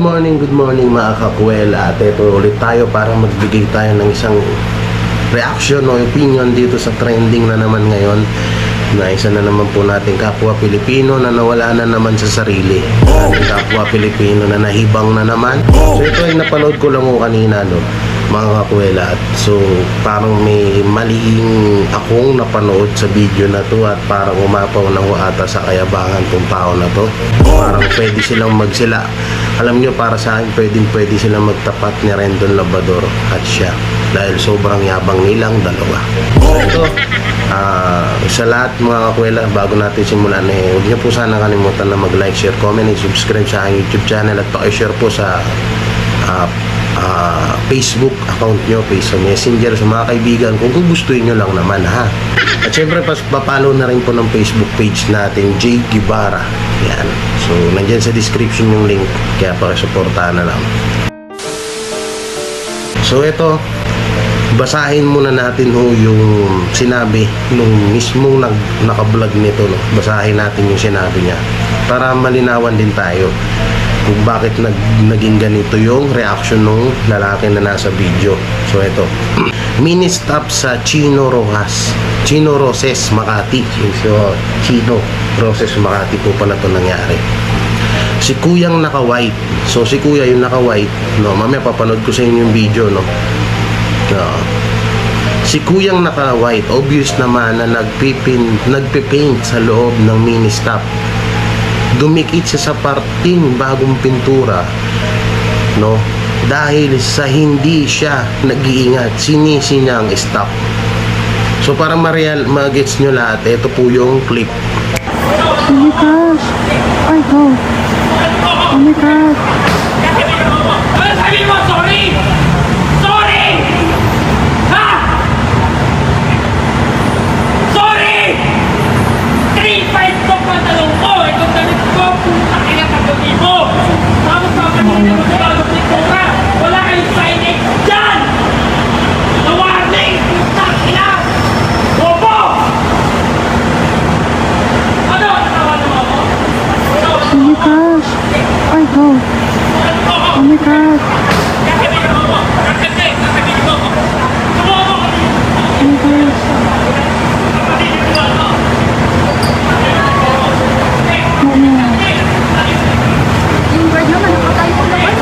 good morning mga kakwela. At ito ulit tayo para magbigay tayo ng isang reaction o opinion dito sa trending na naman ngayon, na isa na naman po nating kapwa Pilipino na nawala na naman sa sarili. Kapwa Pilipino na nahibang na naman. So ito ay napanood ko lang ko kanina, no, mga kakwela. At so parang may maling akong napanood sa video na to, at parang umapaw na ho ata sa kayabangan tong tao na to. Parang pwede silang magsila. Alam nyo, para sa akin pwede silang magtapat ni Rendon Labrador at siya, dahil sobrang yabang nilang dalawa. So ito, sa lahat mga kakwela, bago natin simulan, huwag nyo po sana kalimutan na mag-like, share, comment, and subscribe sa aking YouTube channel, at paki-share po sa Facebook account nyo, sa Messenger, sa mga kaibigan, kung gustuhin nyo lang naman, ha. At syempre, papalo na rin po ng Facebook page natin, J. Guevara. Yan. So, nandyan sa description yung link, kaya pakisuportahan na lang. So, ito, basahin muna natin ho yung sinabi nung mismong naka-vlog nito, no? Basahin natin yung sinabi niya para malinawan din tayo kung bakit naging ganito yung reaction ng lalaki na nasa video. So ito, mini stop sa Chino Roses, Makati. So Chino Roses, Makati po pala ito nangyari. Si kuyang naka-white. So si kuya yung naka-white, no, mamaya papanood ko sa inyo yung video, no. Si kuyang naka-white, obvious naman na nagpipaint sa loob ng mini stop. Dumikit siya sa parting bagong pintura, no, dahil sa hindi siya nag-iingat, sinisi niya ang stop. So para ma-gets nyo lahat, ito po yung clip. Oh my gosh! Ay, go! Oh my God! Sabi mo, sorry! Sorry! Ha? Sorry! 3.5 ko pantalong ko! Itong damit ko, puta kaya pagdating mo! Tapos papaninin mo sa bagong pintura! Wala kayong signage dyan! Na warning! Puta kaya! Bobo! Ano? Natawa naman ako? Oh my gosh! Ay, go! Oh my God! Oh my gosh! Yung guard naman, nakatayo ko naman.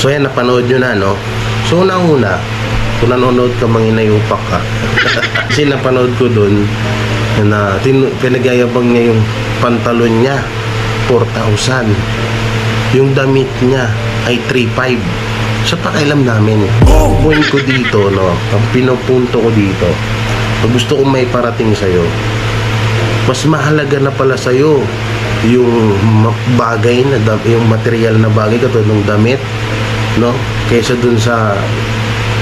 So yan, napanood nyo na, no. So una-una, kung nanonood ka, manginayupak ka. Kasi napanood ko dun na pinagyayabang niya yung pantalon niya 4,000, yung damit niya ay 3,500. Sa pakialam namin, ang point ko dito, no, ang pinupunto ko dito, pag gusto kong may parating sa'yo, mas mahalaga na pala sa'yo yung bagay na yung material na bagay katulad ng damit, no, kaysa dun sa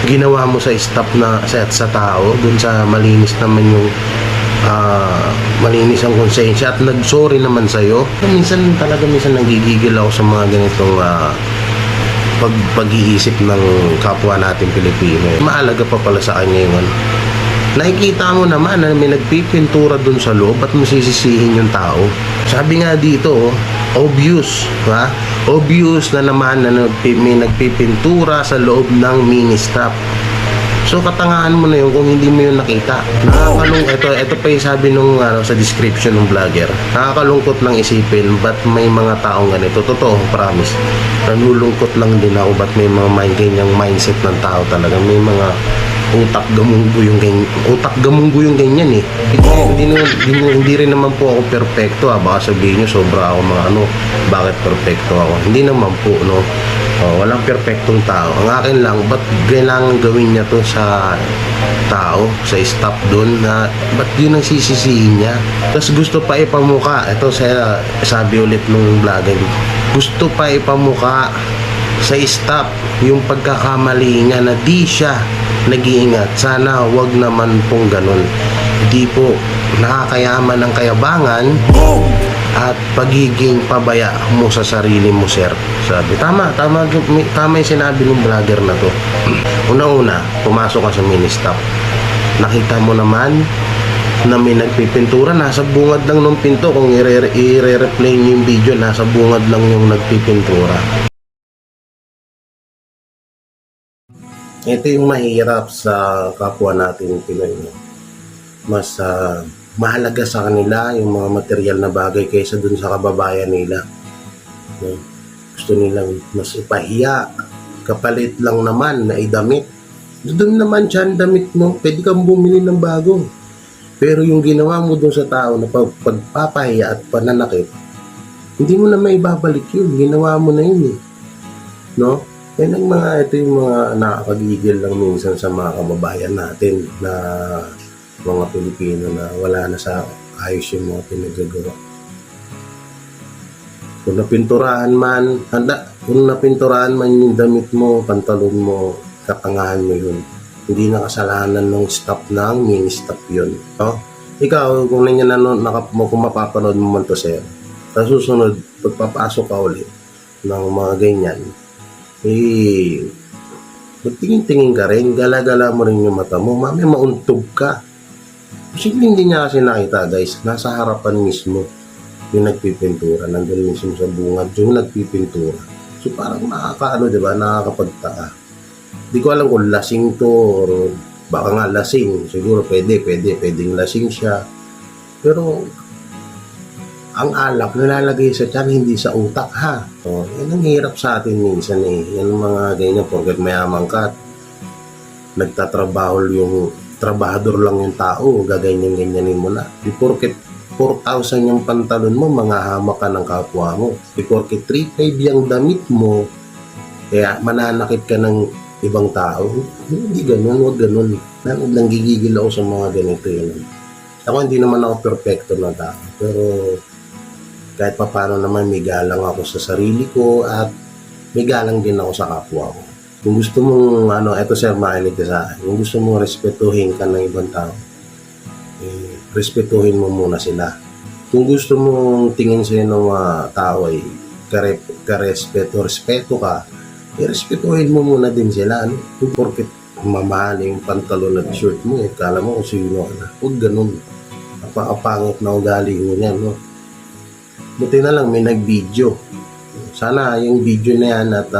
ginawa mo sa stop na sa tao, dun sa malinis naman yung malinis ang konsensya at nag-sorry naman sa'yo. Minsan nagigigil ako sa mga ganitong pag-iisip ng kapwa natin Pilipino. Mahalaga pa pala sa kanya yun. Nakikita mo naman na may nagpipintura dun sa loob, at masisisihin yung tao. Sabi nga dito, obvious, ha? Obvious na naman na may nagpipintura sa loob ng mini stop. So katangahan mo na yun kung hindi mo yun nakita. Ito pa yung sabi nung sa description ng vlogger. Nakakalungkot lang isipin, ba't may mga taong ganito. Totoo, promise. Nalulungkot lang din ako, ba't may mga ganyang mindset ng tao talaga. May mga utak gamunggo yung ganyan eh. Hindi rin naman po ako perfecto, baka sabihin nyo sobra ako mga bakit perfecto ako. Hindi naman po, no. Walang perpektong tao. Ang akin lang, ba't kailangan gawin niya to sa tao, sa staff doon, na ba't yun ang sisisihin niya? Tapos gusto pa ipamuka, ito sabi ulit nung vlogger, gusto pa ipamuka sa staff yung pagkakamali niya na di siya nag-iingat. Sana wag naman pong ganun. Di po nakakayaman ng kayabangan at pagiging pabaya mo sa sarili mo, sir. Sabi, tama yung sinabi ng vlogger na to. Una-una, pumasok ka sa mini-stop. Nakita mo naman na may nagpipintura, nasa bungad lang ng pinto. Kung i-replay nyo yung video, nasa bungad lang yung nagpipintura. Ito yung mahirap sa kapwa natin Pinoy. Mas mahalaga sa kanila yung mga material na bagay kaysa dun sa kababayan nila. Gusto nilang mas ipahiya, kapalit lang naman na idamit. Doon naman dyan damit mo, pwede kang bumili ng bago. Pero yung ginawa mo doon sa tao na pagpapahiya at pananakit, hindi mo na maibabalik yun. Ginawa mo na yun eh. No? Yan ang ito yung mga nakakagigil lang minsan sa mga kababayan natin na mga Pilipino na wala na sa ayos yung mga pinagagawa. Kung napinturahan man yung damit mo, pantalon mo, katangahan mo yun. Hindi na kasalanan ng staff ng mini-staff yun. Ikaw, kung kung mapapanood mo man to, sir, sa susunod, pagpapasok ka ulit ng mga ganyan, magtingin-tingin ka rin, gala-gala mo rin yung mata mo, mamaya mauntog ka. Posible hindi niya kasi nakita, guys, nasa harapan mismo yung nagpipintura, nandun mismo sa bungad yung nagpipintura. So parang diba, nakakapagtaka. Di ko alam kung lasing to or baka nga lasing, siguro pwedeng lasing siya. Pero ang alak nilalagay sa tiyan, hindi sa utak, ha. Yan ang hirap sa atin minsan eh. Yan ang mga ganyan, porket mayaman ka, nagtatrabaho yung trabahador lang yung tao, gaganyan-ganyanin mo na. Di porket 4,000 yung pantalon mo, manghahamak ka ng kapwa mo. Di porket 3,500 yung damit mo, kaya mananakit ka ng ibang tao. Hindi ganun, huwag ganun. Nanggigigil ako sa mga ganito yun. Ako hindi naman ako perfecto na tao, pero kahit pa paano naman may galang ako sa sarili ko at may galang din ako sa kapwa ko. Kung gusto mong, eto sir, makinig ka sa akin. Kung gusto mong respetuhin ka ng ibang tao, respetuhin mo muna sila. Kung gusto mong tingin sila ng mga tao ay respeto ka, respetuhin mo muna din sila. Kung porket mamahal yung pantalon at shirt mo, kala mo kung sino ka na. Huwag ganun. Napakapangit na ugali mo yan, no? Buti na lang may nag-video. Sana yung video na yan at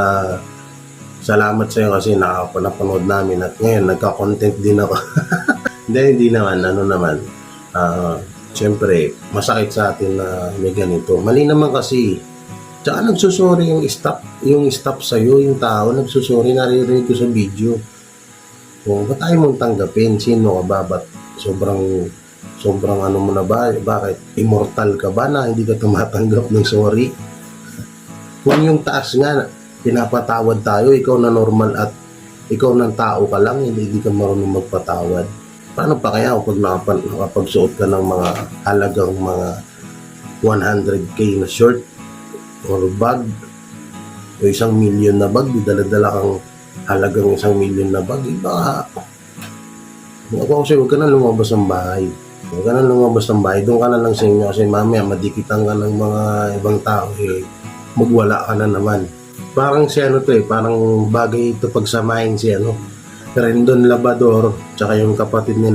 salamat sa iyo kasi nakapanood namin at ngayon nagka-content din ako. Hindi naman, siyempre masakit sa atin na may ganito. Mali naman kasi. Tsaka nagsusori yung staff sa iyo, yung tao nagsusori, naririnig ko sa video. Ba't ayaw mong tanggapin? Sino ka ba? Ba't sobrang mo na ba? Bakit? Immortal ka ba na hindi ka tumatanggap ng sorry? Kung yung taas nga, pinapatawad tayo, ikaw na normal at ikaw ng tao ka lang, hindi ka marunong magpatawad. Paano pa kaya pag nakapagsuot ka ng mga halagang mga 100k na shirt or bag o 1 million na bag, dala-dala kang halagang 1 million na bag, iba. Ako kasi huwag ka na lumabas ng bahay. Huwag ka na lumabas ng bahay. Doon ka na lang sa inyo kasi mamaya madikitan ka ng mga ibang tao, magwala ka na naman. Parang parang bagay ito pagsamahin si Rendon Labrador, tsaka yung kapatid ni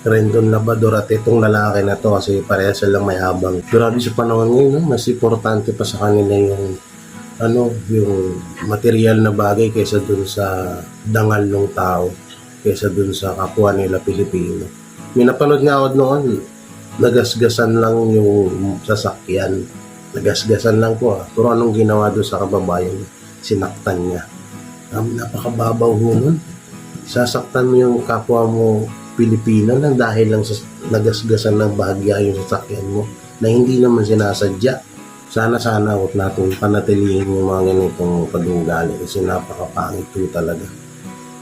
Rendon Labrador at itong lalaki na to kasi parehas silang may habang. Grabe sa panahon ngayon, mas importante pa sa kanila yung yung material na bagay kaysa dun sa dangal ng tao, kaysa dun sa kapwa nila Pilipino. May napanood nga ako noon, nagasgasan lang yung sasakyan. Nagasgasan lang po. Pero anong ginawa doon sa kababayan? Sinaktan niya. Napakababaw ho nun. Sasaktan mo yung kapwa mo Pilipino lang dahil lang sa nagasgasan ng bahagya yung sasakyan mo na hindi naman sinasadya. Sana huwag natin panatilihin yung mga ganitong pag-uugali kasi napakapangit po talaga.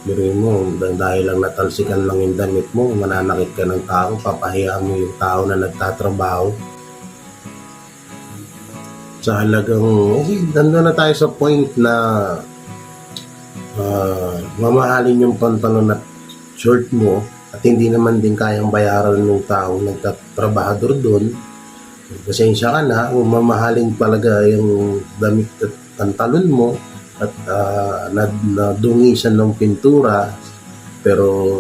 Biruin mo, dahil lang natalsikan lang yung damit mo, mananakit ka ng tao, papahiya mo yung tao na nagtatrabaho. Sa halagang, nandun na tayo sa point na mamahalin yung pantalon at short mo at hindi naman din kayang bayaran ng tao nagtatrabahador doon. Pasensya ka na, mamahalin talaga yung damit at pantalon mo at nadungisan ng pintura, pero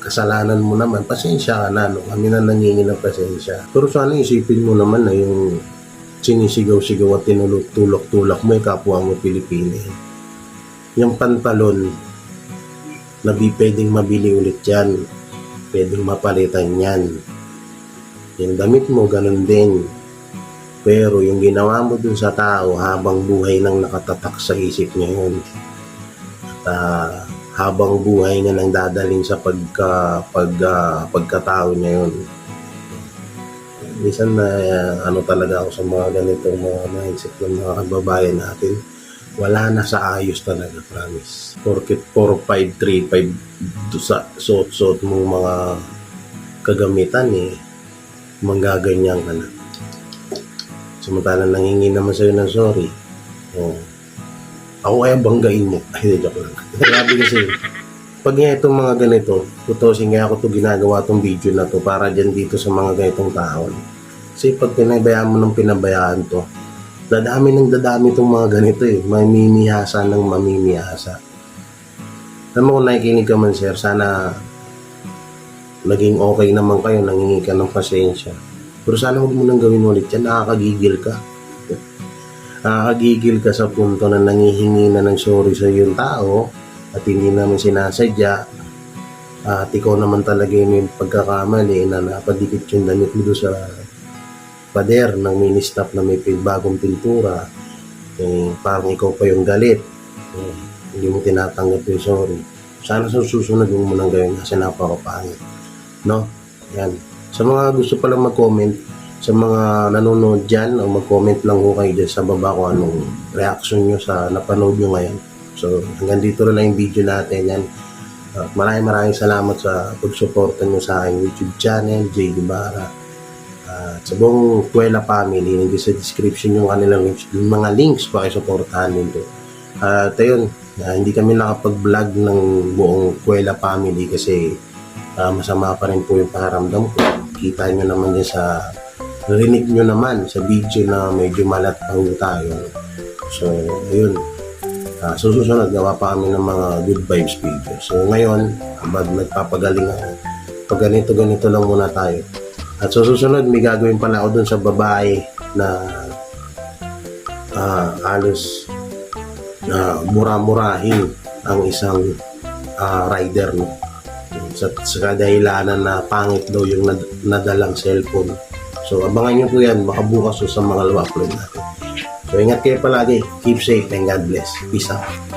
kasalanan mo naman, pasensya ka na, no? Kami na nangingi ng pasensya. Pero sana isipin mo naman na yung sinisigaw-sigaw at tinulok-tulak mo yung kapwa mo Pilipino. Yung pantalon, pwedeng mabili ulit yan, pwedeng mapalitan yan. Yung damit mo, ganun din. Pero yung ginawa mo dun sa tao, habang buhay nang nakatatak sa isip niya yun. At habang buhay niya nang dadaling sa pagkatao niya yun. Minsan na talaga ako sa mga ganitong mga mindset ng mga kababayan natin. Wala na sa ayos talaga, promise. Porket 4, 5, 3, 5 sa suot-suot mong mga kagamitan manggaganyan ka na. Samantalang nangingi naman sa'yo ng sorry. Ako kaya banggain mo. Ay, joke lang. Grabe kasi, pag nga itong mga ganito, tutusin nga ako ginagawa itong video na to para dyan dito sa mga ganitong tao. Kasi pag pinabayaan mo ng pinabayaan to, dadami itong mga ganito mamimihasa ng mamimihasa. Alam mo kung nakikinig ka man, sir, sana naging okay naman kayo, nangingi ka ng pasensya. Pero sana huwag mo nang gawin ulit yan, nakakagigil ka. Nakakagigil ka sa punto na nangihingi na ng sorry sa yung tao at hindi naman sinasadya. At ikaw naman talaga yung pagkakamali na napadikit yung damit mo sa pader ng mini-stop na may bagong pintura. Parang ikaw pa yung galit. Hindi mo tinatanggap yung sorry. Sana sa susunod mo nang gawin kasi napakapangit. No? Yan. Sa mga gusto palang mag-comment, sa mga nanonood dyan, o mag-comment lang ho kayo dyan sa baba kung anong reaction nyo sa napanood nyo ngayon. So, hanggang dito na lang yung video natin yan. Maraming salamat sa pagsuporta nyo sa aking YouTube channel, J. Guevara. Sa buong Kuwela family, hindi sa description yung kanilang mga links para supportahan nito. At ayun, hindi kami nakapag-vlog ng buong Kuwela family kasi masama pa rin po yung pakiramdam ko. Kita nyo naman dyan rinig nyo naman sa video na medyo malat pa ho tayo. So, ayun. So, susunod, gawa pa kami ng mga good vibes video. So, ngayon, habang nagpapagaling ako, pag ganito lang muna tayo. At so, susunod, may gagawin pala ako dun sa babae na halos mura-murahin ang isang rider, no? Sa kadahilanan na pangit daw yung nadalang cellphone. So, abangan nyo po yan. Baka bukas sa mga upload natin. So, ingat kayo palagi. Keep safe and God bless. Peace out.